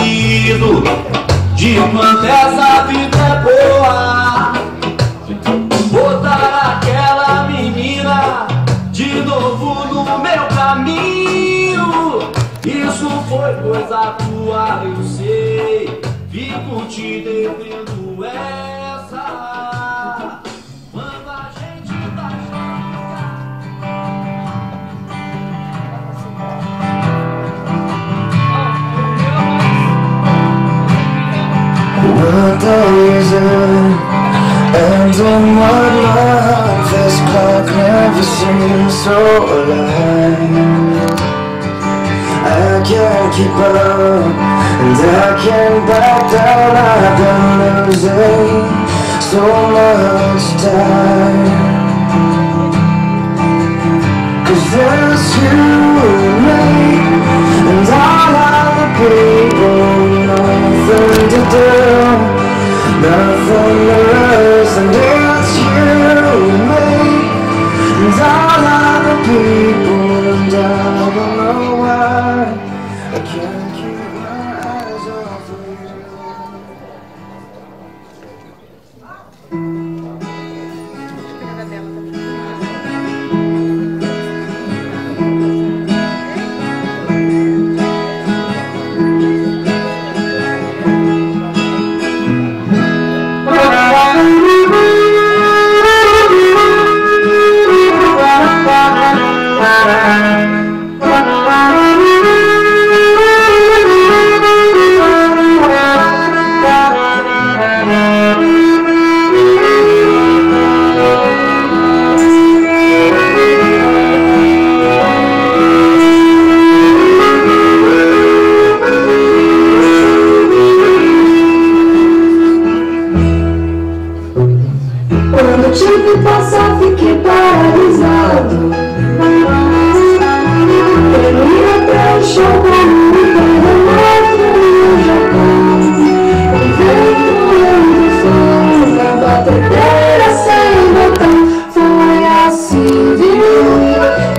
esquecido de quanto essa vida é boa. Botar aquela menina de novo no meu caminho. Isso foi coisa tua, eu sei. Fico te devendo essa. Quando a gente tá What the reason and in what love this clock never seems so alive. I can't keep up and I can't back down. I've been losing so much time. 'Cause there's you and me and all other people, nothing to do, nothing to lose. And it's you and me and all other people, and I don't know why I can't keep my eyes off of you. Quando te vi passar, fiquei paralisado. Eu ia até o chão como um terremoto no Japão. E vento som da batedeira sem botão. Foi assim, viu?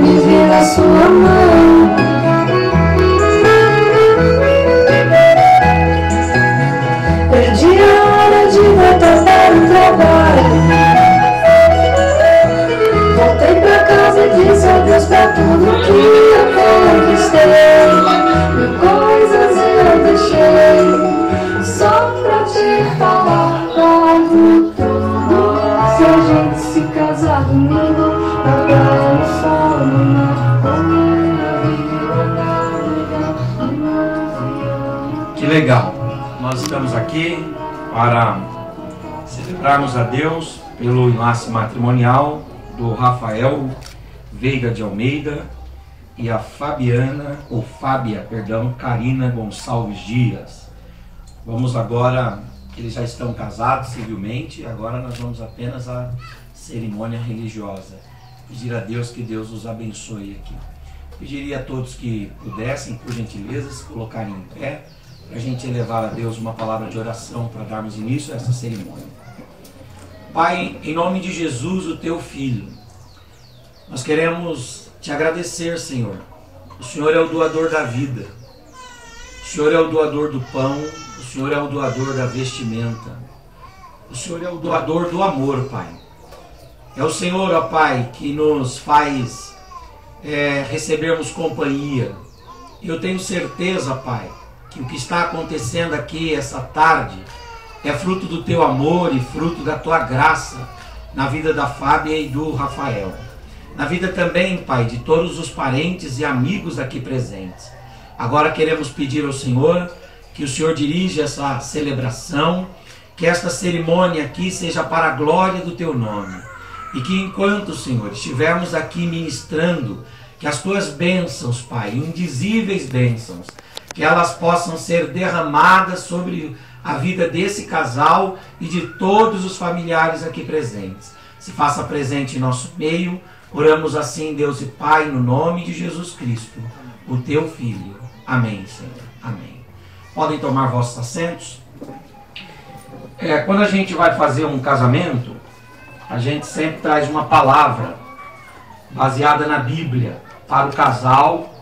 Me vi na sua mão. Perdi a hora de voltar para o trabalho. Voltei pra casa e disse adeus pra tudo que eu conquistei. Mil coisas eu deixei só pra te falar logo tudo. Se a gente se casar domingo, na praia no sol, no mar, Que legal! Nós estamos aqui para celebrarmos a Deus pelo enlace matrimonial do Rafael Veiga de Almeida e a Fábia, Karina Gonçalves Dias. Vamos agora, eles já estão casados civilmente, agora nós vamos apenas à cerimônia religiosa. Pedir a Deus que Deus os abençoe aqui. Pediria a todos que pudessem, por gentileza, se colocarem em pé, para a gente elevar a Deus uma palavra de oração para darmos início a essa cerimônia. Pai, em nome de Jesus, o Teu Filho, nós queremos Te agradecer, Senhor. O Senhor é o doador da vida, o Senhor é o doador do pão, o Senhor é o doador da vestimenta, o Senhor é o doador do amor, Pai. É o Senhor, ó Pai, que nos faz recebermos companhia. Eu tenho certeza, Pai, que o que está acontecendo aqui essa tarde é fruto do Teu amor e fruto da Tua graça na vida da Fábia e do Rafael. Na vida também, Pai, de todos os parentes e amigos aqui presentes. Agora queremos pedir ao Senhor que o Senhor dirija essa celebração, que esta cerimônia aqui seja para a glória do Teu nome. E que enquanto, Senhor, estivermos aqui ministrando, que as Tuas bênçãos, Pai, indizíveis bênçãos, que elas possam ser derramadas sobre a vida desse casal e de todos os familiares aqui presentes. Se faça presente em nosso meio. Oramos assim, Deus e Pai, no nome de Jesus Cristo, o Teu Filho. Amém, Senhor. Amém. Podem tomar vossos assentos. Quando a gente vai fazer um casamento, a gente sempre traz uma palavra baseada na Bíblia para o casal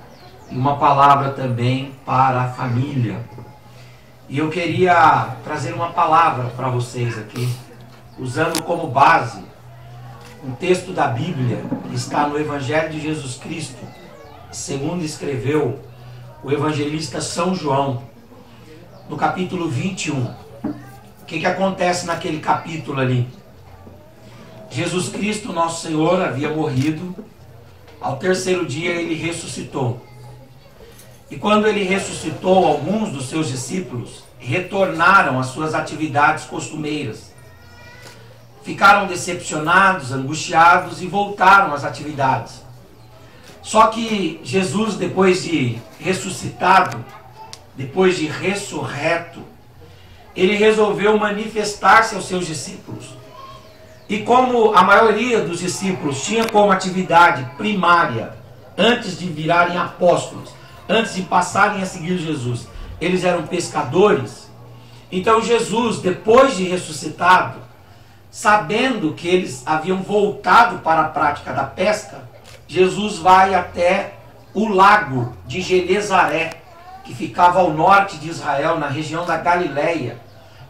e uma palavra também para a família. E eu queria trazer uma palavra para vocês aqui, usando como base um texto da Bíblia que está no Evangelho de Jesus Cristo, segundo escreveu o evangelista São João, no capítulo 21. O que acontece naquele capítulo ali? Jesus Cristo, nosso Senhor, havia morrido. Ao terceiro dia ele ressuscitou. E quando ele ressuscitou, alguns dos seus discípulos retornaram às suas atividades costumeiras. Ficaram decepcionados, angustiados e voltaram às atividades. Só que Jesus, depois de ressuscitado, depois de ressurreto, ele resolveu manifestar-se aos seus discípulos. E como a maioria dos discípulos tinha como atividade primária, antes de virarem apóstolos, antes de passarem a seguir Jesus, eles eram pescadores. Então Jesus, depois de ressuscitado, sabendo que eles haviam voltado para a prática da pesca, Jesus vai até o lago de Genezaré, que ficava ao norte de Israel, na região da Galileia,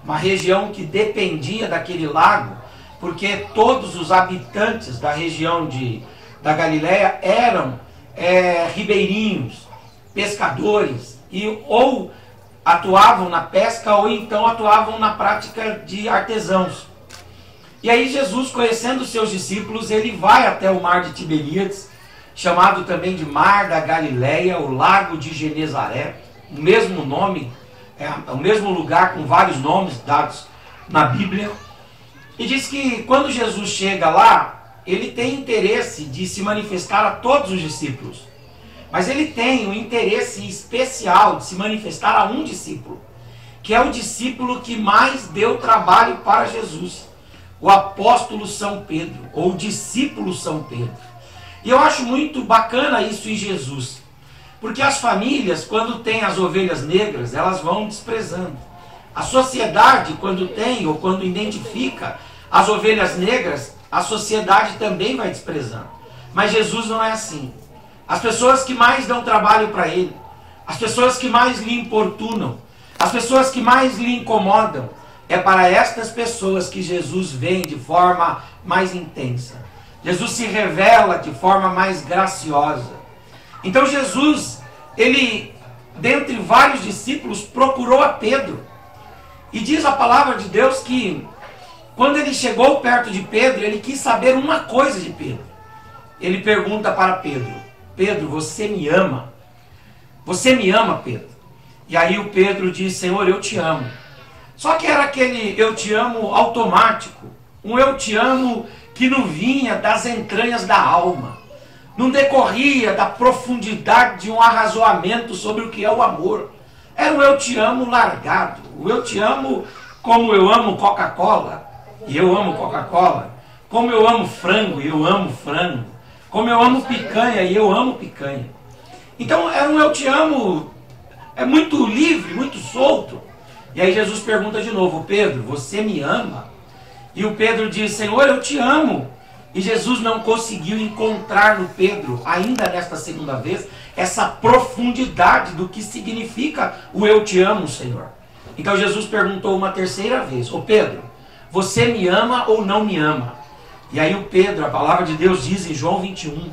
uma região que dependia daquele lago, porque todos os habitantes da região da Galileia eram ribeirinhos, pescadores, e ou atuavam na pesca ou então atuavam na prática de artesãos. E aí Jesus, conhecendo os seus discípulos, ele vai até o mar de Tiberíades, chamado também de Mar da Galileia, o Lago de Genezaré, o mesmo nome, o mesmo lugar com vários nomes dados na Bíblia. E diz que quando Jesus chega lá, ele tem interesse de se manifestar a todos os discípulos. Mas ele tem um interesse especial de se manifestar a um discípulo, que é o discípulo que mais deu trabalho para Jesus, o apóstolo São Pedro, ou o discípulo São Pedro. E eu acho muito bacana isso em Jesus, porque as famílias, quando tem as ovelhas negras, elas vão desprezando. A sociedade, quando tem ou quando identifica as ovelhas negras, a sociedade também vai desprezando. Mas Jesus não é assim. As pessoas que mais dão trabalho para ele, as pessoas que mais lhe importunam, as pessoas que mais lhe incomodam, é para estas pessoas que Jesus vem de forma mais intensa. Jesus se revela de forma mais graciosa. Então Jesus, ele, dentre vários discípulos, procurou a Pedro. E diz a palavra de Deus que, quando ele chegou perto de Pedro, ele quis saber uma coisa de Pedro. Ele pergunta para Pedro: Pedro, você me ama? Você me ama, Pedro? E aí o Pedro diz: Senhor, eu te amo. Só que era aquele eu te amo automático. Um eu te amo que não vinha das entranhas da alma. Não decorria da profundidade de um arrazoamento sobre o que é o amor. Era um eu te amo largado. O eu te amo como eu amo Coca-Cola, e eu amo Coca-Cola. Como eu amo frango, e eu amo frango. Como eu amo picanha, e eu amo picanha. Então era um eu te amo muito livre, muito solto. E aí Jesus pergunta de novo: Pedro, você me ama? E o Pedro diz: Senhor, eu te amo. E Jesus não conseguiu encontrar no Pedro, ainda nesta segunda vez, essa profundidade do que significa o eu te amo, Senhor. Então Jesus perguntou uma terceira vez: Ô Pedro, você me ama ou não me ama? E aí o Pedro, a palavra de Deus diz em João 21,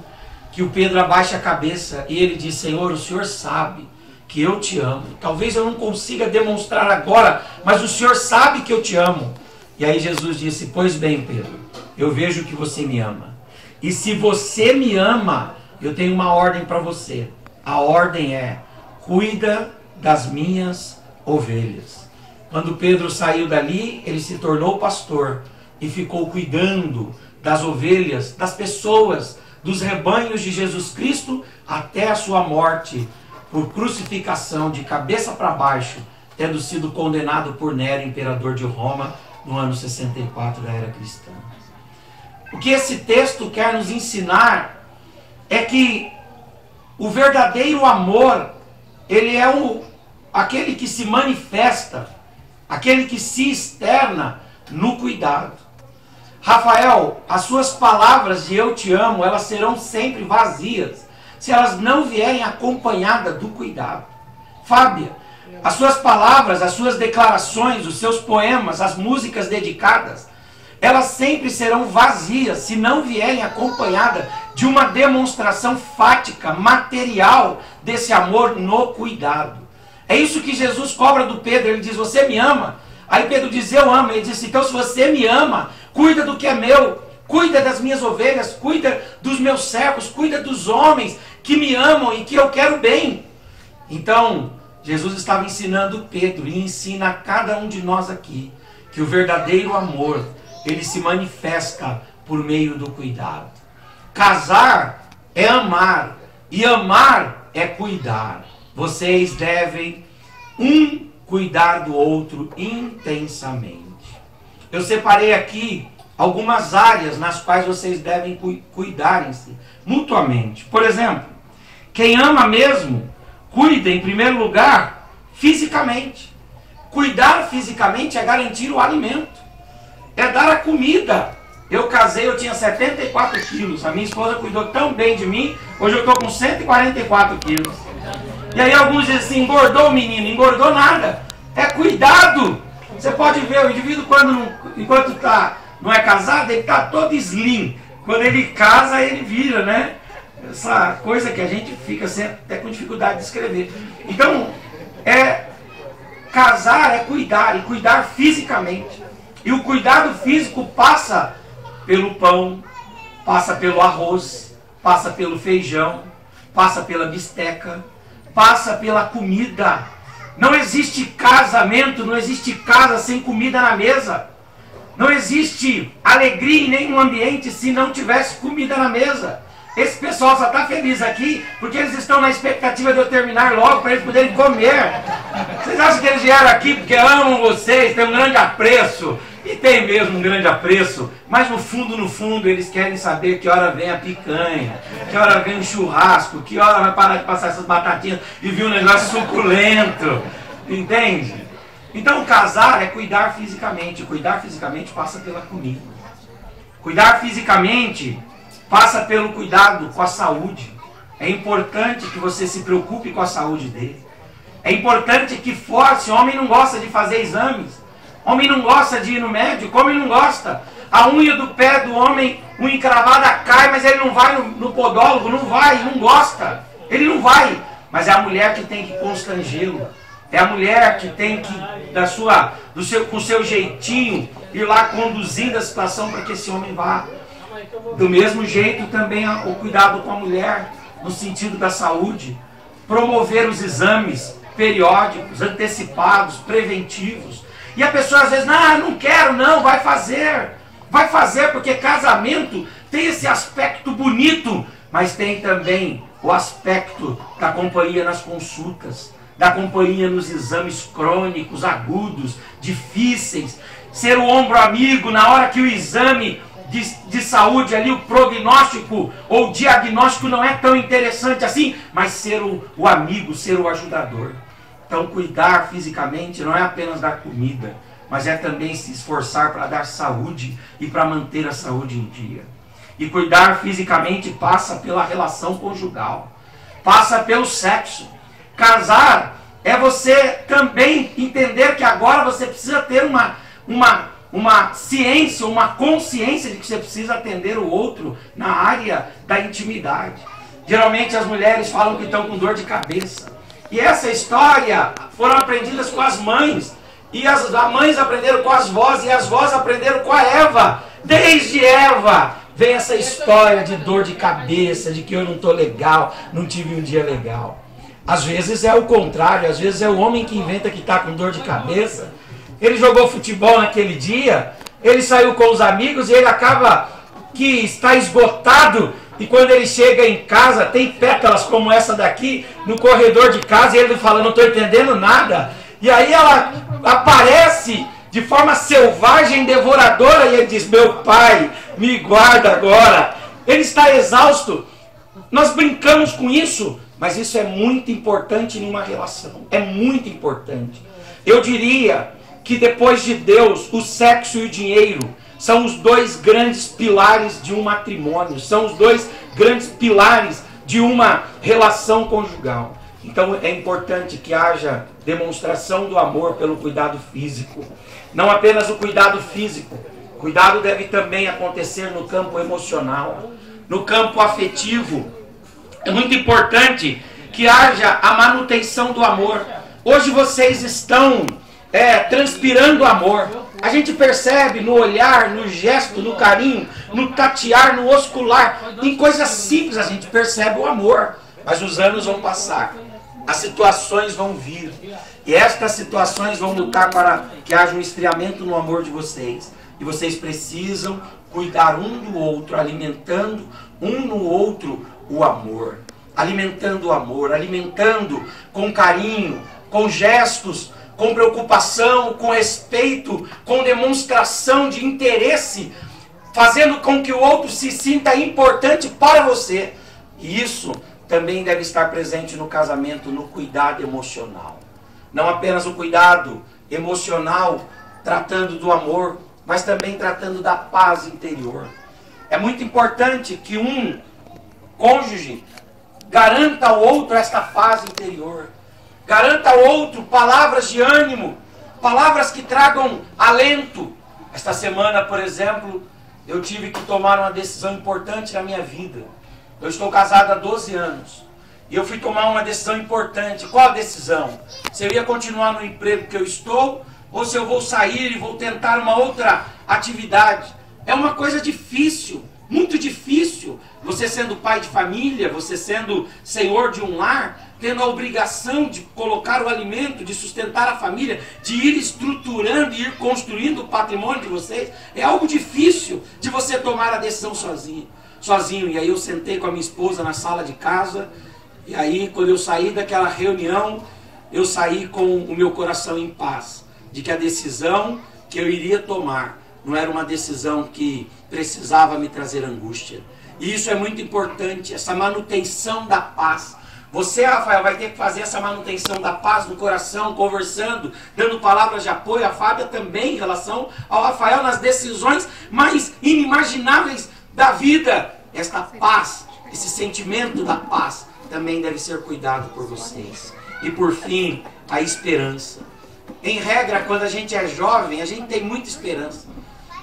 que o Pedro abaixa a cabeça e ele diz: Senhor, o Senhor sabe que eu te amo. Talvez eu não consiga demonstrar agora, mas o Senhor sabe que eu te amo. E aí Jesus disse: pois bem, Pedro, eu vejo que você me ama. E se você me ama, eu tenho uma ordem para você. A ordem é: cuida das minhas ovelhas. Quando Pedro saiu dali, ele se tornou pastor e ficou cuidando das ovelhas, das pessoas, dos rebanhos de Jesus Cristo, até a sua morte por crucificação de cabeça para baixo, tendo sido condenado por Nero, imperador de Roma, no ano 64 da era cristã. O que esse texto quer nos ensinar é que o verdadeiro amor, ele é aquele que se manifesta, aquele que se externa no cuidado. Rafael, as suas palavras de eu te amo, elas serão sempre vazias, se elas não vierem acompanhadas do cuidado. Fábia, As suas palavras, as suas declarações, os seus poemas, as músicas dedicadas, elas sempre serão vazias se não vierem acompanhadas de uma demonstração fática, material desse amor no cuidado. É isso que Jesus cobra do Pedro. Ele diz: você me ama? Aí Pedro diz: eu amo. Ele diz: então se você me ama, cuida do que é meu, cuida das minhas ovelhas, cuida dos meus servos, cuida dos homens que me amam e que eu quero bem. Então Jesus estava ensinando Pedro e ensina a cada um de nós aqui que o verdadeiro amor, ele se manifesta por meio do cuidado. Casar é amar e amar é cuidar. Vocês devem um cuidar do outro intensamente. Eu separei aqui algumas áreas nas quais vocês devem cuidar-se mutuamente. Por exemplo, quem ama mesmo, cuida em primeiro lugar fisicamente. Cuidar fisicamente é garantir o alimento, é dar a comida. Eu casei, eu tinha 74 quilos. A minha esposa cuidou tão bem de mim, hoje eu estou com 144 quilos. E aí alguns dizem assim: engordou o menino. Engordou nada. É cuidado. Você pode ver o indivíduo enquanto não é casado, ele está todo slim. Quando ele casa, ele vira, né? Essa coisa que a gente fica sempre até com dificuldade de escrever. Então, casar é cuidar, e cuidar fisicamente. E o cuidado físico passa pelo pão, passa pelo arroz, passa pelo feijão, passa pela bisteca, passa pela comida. Não existe casamento, não existe casa sem comida na mesa. Não existe alegria em nenhum ambiente se não tivesse comida na mesa. Esse pessoal só está feliz aqui porque eles estão na expectativa de eu terminar logo para eles poderem comer. Vocês acham que eles vieram aqui porque amam vocês, têm um grande apreço? E tem mesmo um grande apreço, mas no fundo eles querem saber que hora vem a picanha, que hora vem o churrasco, que hora vai parar de passar essas batatinhas e vir um negócio suculento. Entende? Então casar é cuidar fisicamente. Cuidar fisicamente passa pela comida. Cuidar fisicamente passa pelo cuidado com a saúde. É importante que você se preocupe com a saúde dele. É importante que force. O homem não gosta de fazer exames. Homem não gosta de ir no médico, homem não gosta. A unha do pé do homem, unha encravada, cai, mas ele não vai no podólogo, não vai, não gosta. Ele não vai. Mas é a mulher que tem que constrangê-lo. É a mulher que tem que, com o seu jeitinho, ir lá conduzindo a situação para que esse homem vá. Do mesmo jeito também o cuidado com a mulher, no sentido da saúde. Promover os exames periódicos, antecipados, preventivos. E a pessoa às vezes: não quero, não, vai fazer. Vai fazer porque casamento tem esse aspecto bonito, mas tem também o aspecto da companhia nas consultas, da companhia nos exames crônicos, agudos, difíceis. Ser o ombro amigo na hora que o exame de saúde ali, o prognóstico ou diagnóstico não é tão interessante assim, mas ser o amigo, ser o ajudador. Então cuidar fisicamente não é apenas dar comida, mas é também se esforçar para dar saúde e para manter a saúde em dia. E cuidar fisicamente passa pela relação conjugal, passa pelo sexo. Casar é você também entender que agora você precisa ter uma ciência, uma consciência de que você precisa atender o outro na área da intimidade. Geralmente as mulheres falam que estão com dor de cabeça. E essa história foram aprendidas com as mães. E as mães aprenderam com as vós, e as vós aprenderam com a Eva. Desde Eva vem essa história de dor de cabeça, de que eu não estou legal, não tive um dia legal. Às vezes é o contrário, às vezes é o homem que inventa que está com dor de cabeça. Ele jogou futebol naquele dia, ele saiu com os amigos e ele acaba que está esgotado. E quando ele chega em casa, tem pétalas como essa daqui no corredor de casa, e ele fala: não estou entendendo nada. E aí ela aparece de forma selvagem, devoradora, e ele diz: meu pai, me guarda agora. Ele está exausto. Nós brincamos com isso, mas isso é muito importante em uma relação. É muito importante. Eu diria que depois de Deus, o sexo e o dinheiro são os dois grandes pilares de um matrimônio, são os dois grandes pilares de uma relação conjugal. Então é importante que haja demonstração do amor pelo cuidado físico. Não apenas o cuidado físico. Cuidado deve também acontecer no campo emocional, no campo afetivo. É muito importante que haja a manutenção do amor. Hoje vocês estão transpirando amor. A gente percebe no olhar, no gesto, no carinho, no tatear, no oscular. Em coisas simples a gente percebe o amor. Mas os anos vão passar. As situações vão vir. E estas situações vão lutar para que haja um esfriamento no amor de vocês. E vocês precisam cuidar um do outro, alimentando um no outro o amor. Alimentando o amor, alimentando com carinho, com gestos, com preocupação, com respeito, com demonstração de interesse, fazendo com que o outro se sinta importante para você. E isso também deve estar presente no casamento, no cuidado emocional. Não apenas o cuidado emocional, tratando do amor, mas também tratando da paz interior. É muito importante que um cônjuge garanta ao outro esta paz interior. Garanta ao outro palavras de ânimo, palavras que tragam alento. Esta semana, por exemplo, eu tive que tomar uma decisão importante na minha vida. Eu estou casado há 12 anos. E eu fui tomar uma decisão importante. Qual a decisão? Se eu ia continuar no emprego que eu estou, ou se eu vou sair e vou tentar uma outra atividade. É uma coisa difícil, muito difícil. Você sendo pai de família, você sendo senhor de um lar, tendo a obrigação de colocar o alimento, de sustentar a família, de ir estruturando e ir construindo o patrimônio de vocês. É algo difícil de você tomar a decisão sozinho. E aí eu sentei com a minha esposa na sala de casa. E aí quando eu saí daquela reunião, eu saí com o meu coração em paz. De que a decisão que eu iria tomar não era uma decisão que precisava me trazer angústia. E isso é muito importante, essa manutenção da paz. Você, Rafael, vai ter que fazer essa manutenção da paz no coração, conversando, dando palavras de apoio. A Fábia também em relação ao Rafael nas decisões mais inimagináveis da vida. Esta paz, esse sentimento da paz também deve ser cuidado por vocês. E por fim, a esperança. Em regra, quando a gente é jovem, a gente tem muita esperança.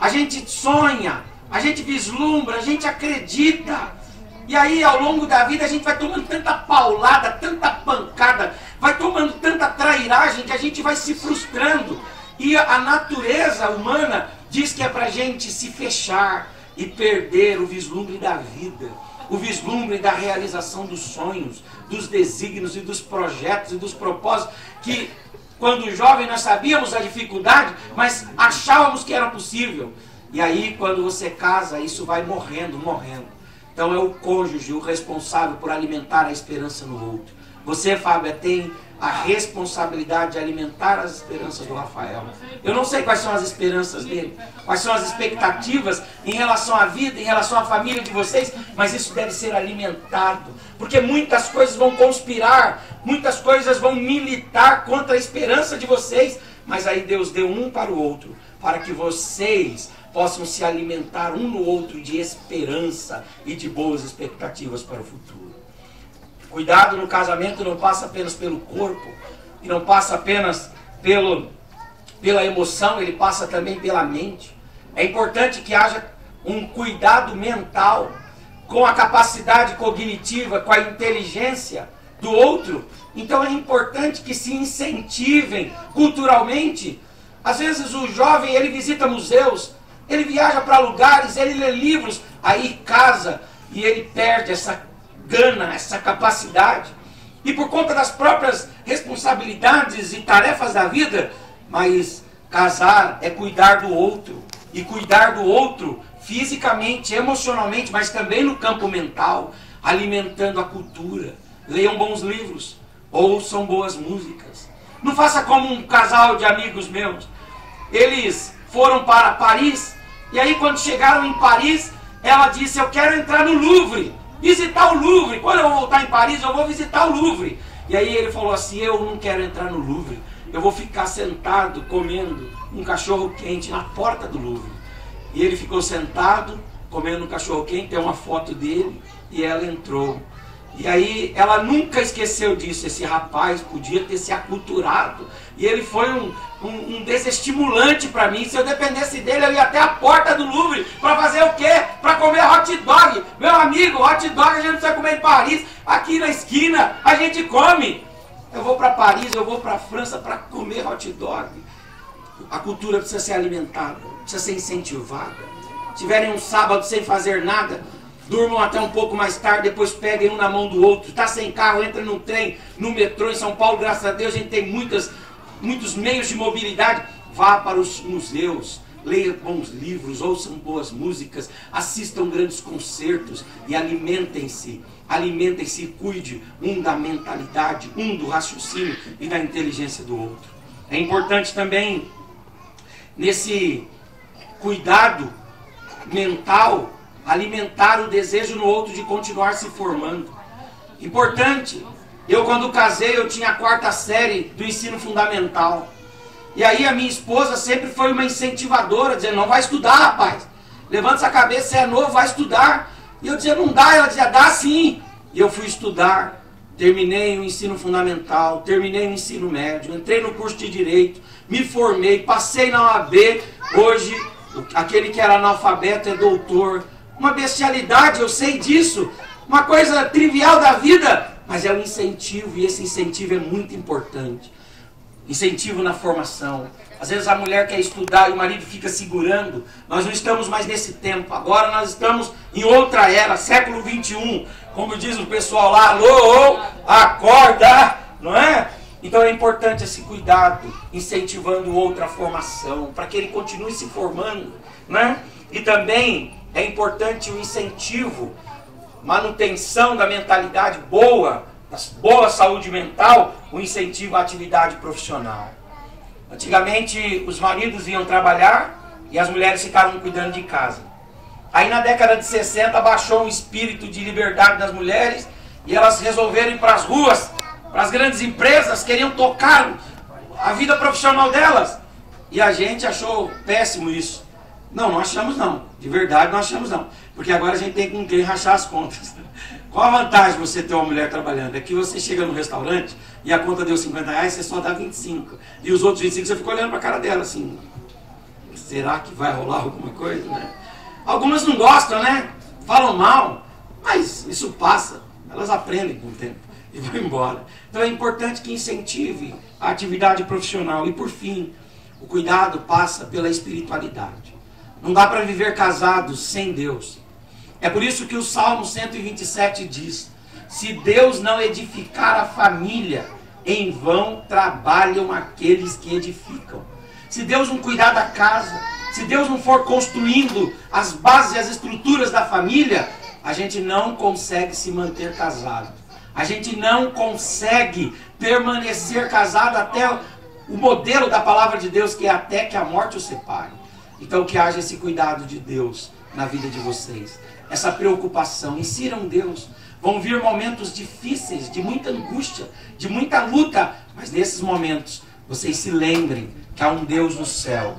A gente sonha, a gente vislumbra, a gente acredita. E aí, ao longo da vida, a gente vai tomando tanta paulada, tanta pancada, vai tomando tanta trairagem que a gente vai se frustrando. E a natureza humana diz que é pra gente se fechar e perder o vislumbre da vida. O vislumbre da realização dos sonhos, dos desígnios e dos projetos e dos propósitos que... Quando jovem nós sabíamos a dificuldade, mas achávamos que era possível. E aí quando você casa, isso vai morrendo. Então é o cônjuge o responsável por alimentar a esperança no outro. Você, Fábia, tem a responsabilidade de alimentar as esperanças do Rafael. Eu não sei quais são as esperanças dele, quais são as expectativas em relação à vida, em relação à família de vocês, mas isso deve ser alimentado, porque muitas coisas vão conspirar, muitas coisas vão militar contra a esperança de vocês, mas aí Deus deu um para o outro, para que vocês possam se alimentar um no outro de esperança e de boas expectativas para o futuro. Cuidado no casamento não passa apenas pelo corpo, e não passa apenas pela emoção, ele passa também pela mente. É importante que haja um cuidado mental, com a capacidade cognitiva, com a inteligência do outro. Então é importante que se incentivem culturalmente. Às vezes o jovem, ele visita museus, ele viaja para lugares, ele lê livros, aí casa e ele perde essa gana, essa capacidade, e por conta das próprias responsabilidades e tarefas da vida. Mas casar é cuidar do outro, e cuidar do outro fisicamente, emocionalmente, mas também no campo mental, alimentando a cultura. Leiam bons livros, ouçam boas músicas. Não faça como um casal de amigos meus. Eles foram para Paris, e aí quando chegaram em Paris, ela disse: eu quero entrar no Louvre, visitar o Louvre. Quando eu voltar em Paris, eu vou visitar o Louvre. E aí ele falou assim: eu não quero entrar no Louvre, eu vou ficar sentado comendo um cachorro quente na porta do Louvre. E ele ficou sentado comendo um cachorro quente, tem uma foto dele, e ela entrou. E aí ela nunca esqueceu disso. Esse rapaz podia ter se aculturado. E ele foi um desestimulante para mim. Se eu dependesse dele, eu ia até a porta do Louvre para fazer o quê? Para comer hot dog. Meu amigo, hot dog a gente não precisa comer em Paris. Aqui na esquina a gente come. Eu vou para Paris, eu vou para a França para comer hot dog. A cultura precisa ser alimentada, precisa ser incentivada. Se tiverem um sábado sem fazer nada, durmam até um pouco mais tarde, depois peguem um na mão do outro. Está sem carro, entra num trem, no metrô. Em São Paulo, graças a Deus, a gente tem muitos meios de mobilidade. Vá para os museus, leia bons livros, ouçam boas músicas, assistam grandes concertos e alimentem-se. Alimentem-se e cuide um da mentalidade, um do raciocínio e da inteligência do outro. É importante também, nesse cuidado mental, alimentar o desejo no outro de continuar se formando. Importante. Eu, quando casei, eu tinha a 4ª série do ensino fundamental. E aí a minha esposa sempre foi uma incentivadora, dizendo, não vai estudar, rapaz. Levanta essa cabeça, você é novo, vai estudar. E eu dizia, não dá. Ela dizia, dá sim. E eu fui estudar, terminei o ensino fundamental, terminei o ensino médio, entrei no curso de Direito, me formei, passei na OAB. Hoje, aquele que era analfabeto é doutor. Uma bestialidade, eu sei disso. Uma coisa trivial da vida, mas é um incentivo, e esse incentivo é muito importante. Incentivo na formação. Às vezes a mulher quer estudar e o marido fica segurando. Nós não estamos mais nesse tempo. Agora nós estamos em outra era, século 21. Como diz o pessoal lá, alô, acorda, não é? Então é importante esse cuidado, incentivando outra formação, para que ele continue se formando, né? E também é importante o incentivo, manutenção da mentalidade boa, boa saúde mental, o incentivo à atividade profissional. Antigamente os maridos iam trabalhar e as mulheres ficavam cuidando de casa. Aí na década de 60 baixou um espírito de liberdade das mulheres e elas resolveram ir para as ruas, para as grandes empresas, queriam tocar a vida profissional delas. E a gente achou péssimo isso. Não achamos não. De verdade não achamos não. Porque agora a gente tem com quem rachar as contas. Qual a vantagem de você ter uma mulher trabalhando? É que você chega no restaurante e a conta deu 50 reais, você só dá 25. E os outros 25 você fica olhando para a cara dela assim. Será que vai rolar alguma coisa, né? Algumas não gostam, né? Falam mal. Mas isso passa. Elas aprendem com o tempo e vão embora. Então é importante que incentive a atividade profissional. E por fim, o cuidado passa pela espiritualidade. Não dá para viver casados sem Deus. É por isso que o Salmo 127 diz: se Deus não edificar a família, em vão trabalham aqueles que edificam. Se Deus não cuidar da casa, se Deus não for construindo as bases e as estruturas da família, a gente não consegue se manter casado. A gente não consegue permanecer casado até o modelo da palavra de Deus, que é até que a morte os separe. Então que haja esse cuidado de Deus na vida de vocês. Essa preocupação. Insiram Deus. Vão vir momentos difíceis, de muita angústia, de muita luta. Mas nesses momentos, vocês se lembrem que há um Deus no céu.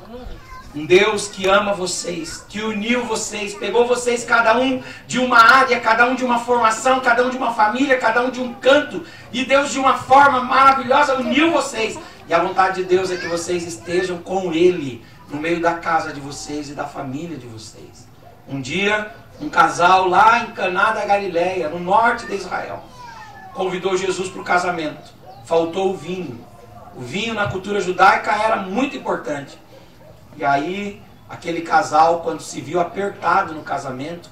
Um Deus que ama vocês, que uniu vocês, pegou vocês cada um de uma área, cada um de uma formação, cada um de uma família, cada um de um canto. E Deus de uma forma maravilhosa uniu vocês. E a vontade de Deus é que vocês estejam com Ele no meio da casa de vocês e da família de vocês. Um dia, um casal lá em Caná da Galileia, no norte de Israel, convidou Jesus para o casamento. Faltou o vinho. O vinho na cultura judaica era muito importante. E aí, aquele casal, quando se viu apertado no casamento,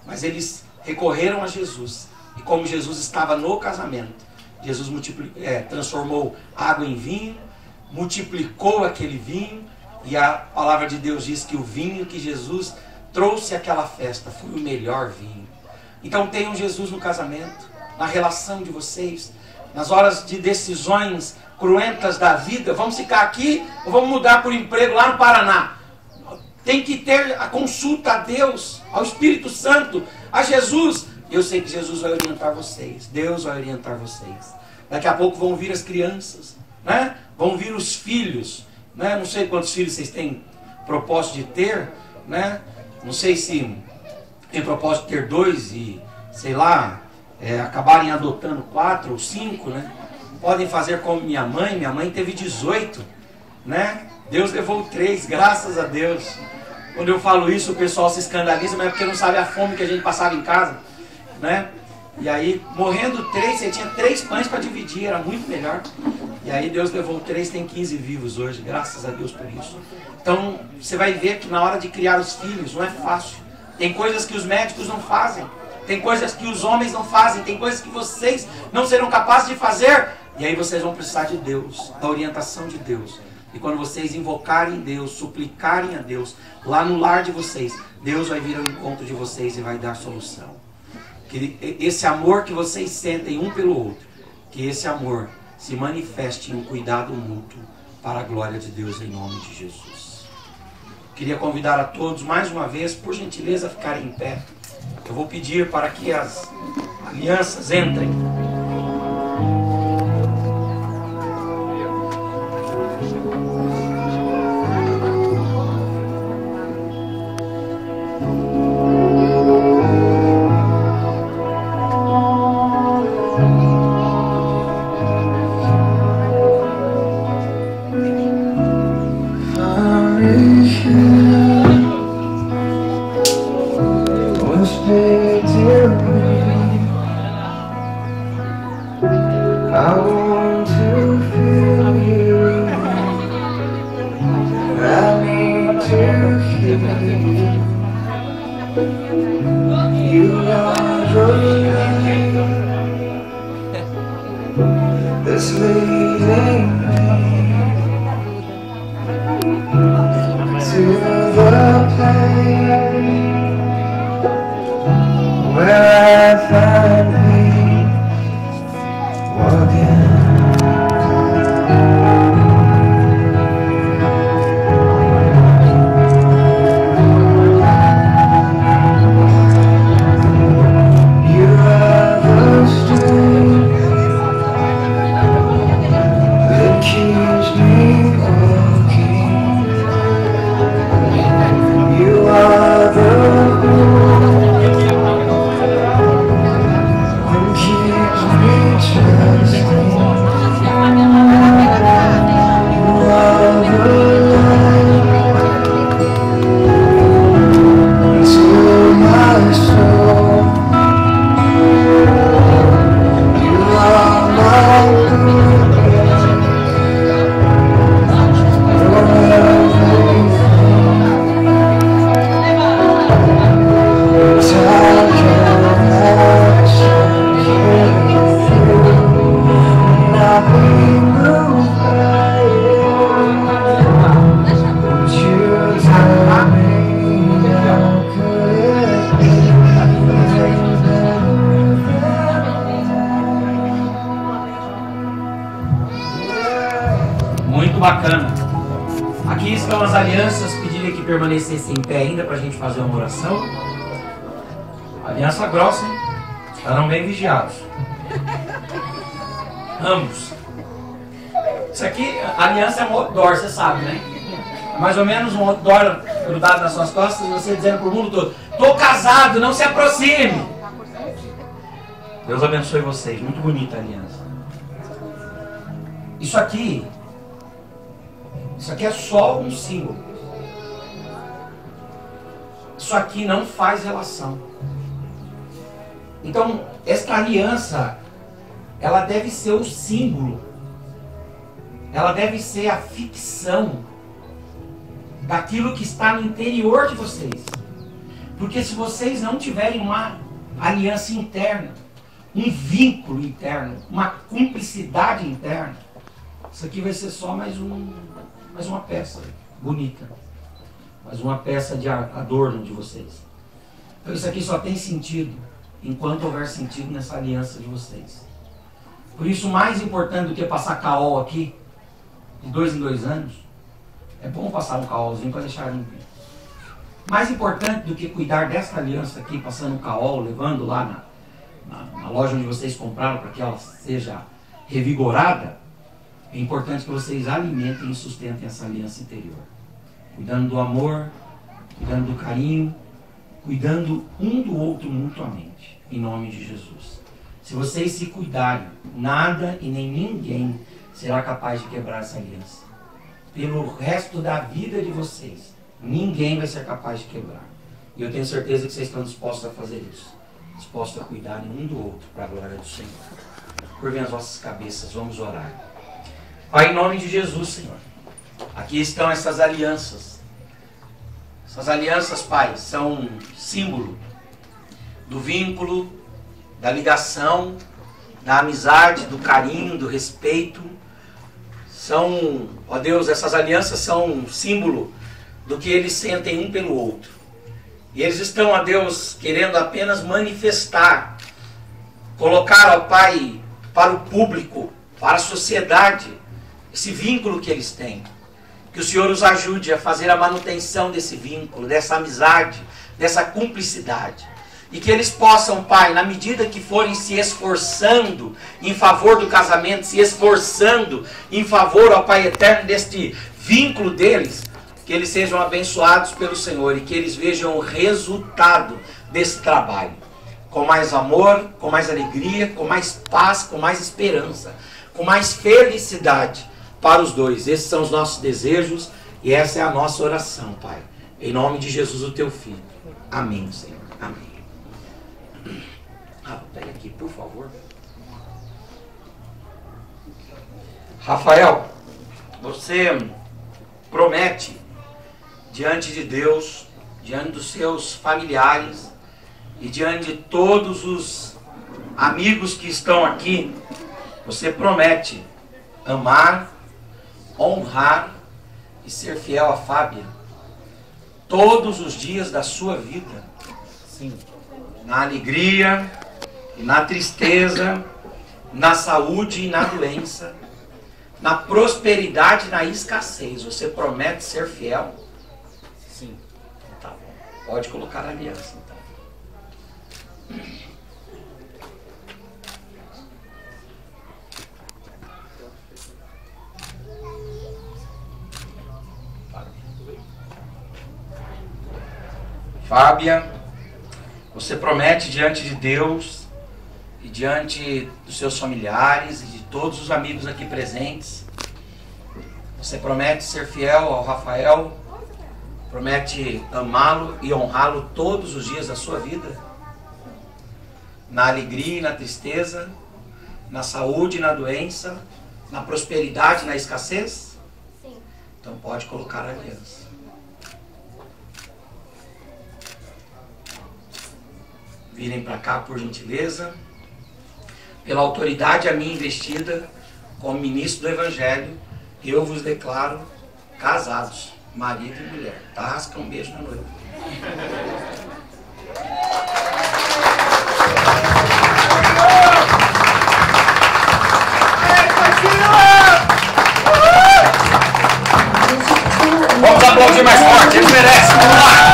mas eles recorreram a Jesus. E como Jesus estava no casamento, Jesus transformou água em vinho, multiplicou aquele vinho, e a palavra de Deus diz que o vinho que Jesus trouxe àquela festa foi o melhor vinho. Então tenham Jesus no casamento, na relação de vocês, nas horas de decisões cruentas da vida. Vamos ficar aqui ou vamos mudar por emprego lá no Paraná? Tem que ter a consulta a Deus, ao Espírito Santo, a Jesus. Eu sei que Jesus vai orientar vocês. Deus vai orientar vocês. Daqui a pouco vão vir as crianças, né? Vão vir os filhos, né? Não sei quantos filhos vocês têm propósito de ter, né? Não sei se tem propósito de ter 2 e, sei lá, acabarem adotando 4 ou 5, né? Podem fazer como minha mãe teve 18, né? Deus levou 3, graças a Deus. Quando eu falo isso, o pessoal se escandaliza, mas é porque não sabe a fome que a gente passava em casa, né? E aí, morrendo 3, você tinha 3 pães para dividir, era muito melhor. E aí Deus levou 3, tem 15 vivos hoje, graças a Deus por isso. Então, você vai ver que na hora de criar os filhos, não é fácil. Tem coisas que os médicos não fazem, tem coisas que os homens não fazem, tem coisas que vocês não serão capazes de fazer. E aí vocês vão precisar de Deus, da orientação de Deus. E quando vocês invocarem Deus, suplicarem a Deus, lá no lar de vocês, Deus vai vir ao encontro de vocês e vai dar solução. Que esse amor que vocês sentem um pelo outro, que esse amor se manifeste em um cuidado mútuo para a glória de Deus em nome de Jesus. Queria convidar a todos mais uma vez, por gentileza, a ficarem em pé. Eu vou pedir para que as alianças entrem. Bacana. Aqui estão as alianças. Pediria que permanecessem em pé ainda para a gente fazer uma oração. Aliança grossa, hein? Estarão bem vigiados. Ambos. Isso aqui, a aliança é um outdoor, você sabe, né? É mais ou menos um outdoor grudado nas suas costas, você dizendo para o mundo todo: tô casado, não se aproxime. Deus abençoe vocês. Muito bonita a aliança. Isso aqui é só um símbolo. Isso aqui não faz relação. Então, esta aliança, ela deve ser o símbolo. Ela deve ser a ficção daquilo que está no interior de vocês. Porque se vocês não tiverem uma aliança interna, um vínculo interno, uma cumplicidade interna, isso aqui vai ser só mais uma peça bonita, mais uma peça de adorno de vocês. Então isso aqui só tem sentido enquanto houver sentido nessa aliança de vocês. Por isso, mais importante do que passar caol aqui, de 2 em 2 anos, é bom passar um caolzinho para deixar limpo. Mais importante do que cuidar dessa aliança aqui, passando um caol, levando lá na loja onde vocês compraram para que ela seja revigorada, é importante que vocês alimentem e sustentem essa aliança interior. Cuidando do amor, cuidando do carinho, cuidando um do outro mutuamente. Em nome de Jesus. Se vocês se cuidarem, nada e nem ninguém será capaz de quebrar essa aliança. Pelo resto da vida de vocês, ninguém vai ser capaz de quebrar. E eu tenho certeza que vocês estão dispostos a fazer isso. Dispostos a cuidarem um do outro para a glória do Senhor. Curvem as vossas cabeças, vamos orar. Pai, em nome de Jesus, Senhor, aqui estão essas alianças. Essas alianças, Pai, são símbolo do vínculo, da ligação, da amizade, do carinho, do respeito. São, ó Deus, essas alianças são símbolo do que eles sentem um pelo outro. E eles estão, ó Deus, querendo apenas manifestar, colocar, ó Pai, para o público, para a sociedade, esse vínculo que eles têm. Que o Senhor os ajude a fazer a manutenção desse vínculo, dessa amizade, dessa cumplicidade. E que eles possam, Pai, na medida que forem se esforçando em favor do casamento, se esforçando em favor, ó Pai eterno, deste vínculo deles, que eles sejam abençoados pelo Senhor e que eles vejam o resultado desse trabalho. Com mais amor, com mais alegria, com mais paz, com mais esperança, com mais felicidade para os dois. Esses são os nossos desejos e essa é a nossa oração, Pai. Em nome de Jesus, o Teu Filho. Amém, Senhor. Amém. Pega aqui, por favor. Rafael, você promete diante de Deus, diante dos seus familiares e diante de todos os amigos que estão aqui, você promete amar, honrar e ser fiel a Fábia todos os dias da sua vida. Sim. Na alegria e na tristeza, na saúde e na doença, na prosperidade e na escassez. Você promete ser fiel? Sim. Tá bom. Pode colocar a aliança, então. Fábia, você promete diante de Deus e diante dos seus familiares e de todos os amigos aqui presentes, você promete ser fiel ao Rafael, promete amá-lo e honrá-lo todos os dias da sua vida, na alegria e na tristeza, na saúde e na doença, na prosperidade e na escassez? Sim. Então pode colocar a aliança. Virem para cá, por gentileza. Pela autoridade a mim investida como ministro do Evangelho, eu vos declaro casados, marido e mulher. Tasca um beijo na noiva. Vamos aplaudir mais forte, eles merecem. Vamos lá.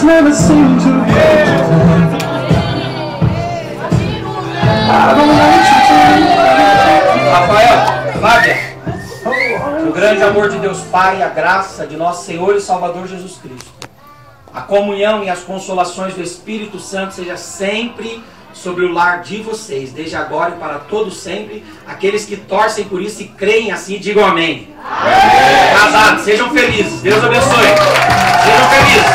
Never seem to Rafael, Fábia, o grande amor de Deus Pai, a graça de nosso Senhor e Salvador Jesus Cristo, a comunhão e as consolações do Espírito Santo seja sempre sobre o lar de vocês, desde agora e para todos sempre. Aqueles que torcem por isso e creem assim, digam amém. Amém. Casados, sejam felizes. Deus abençoe. Sejam felizes.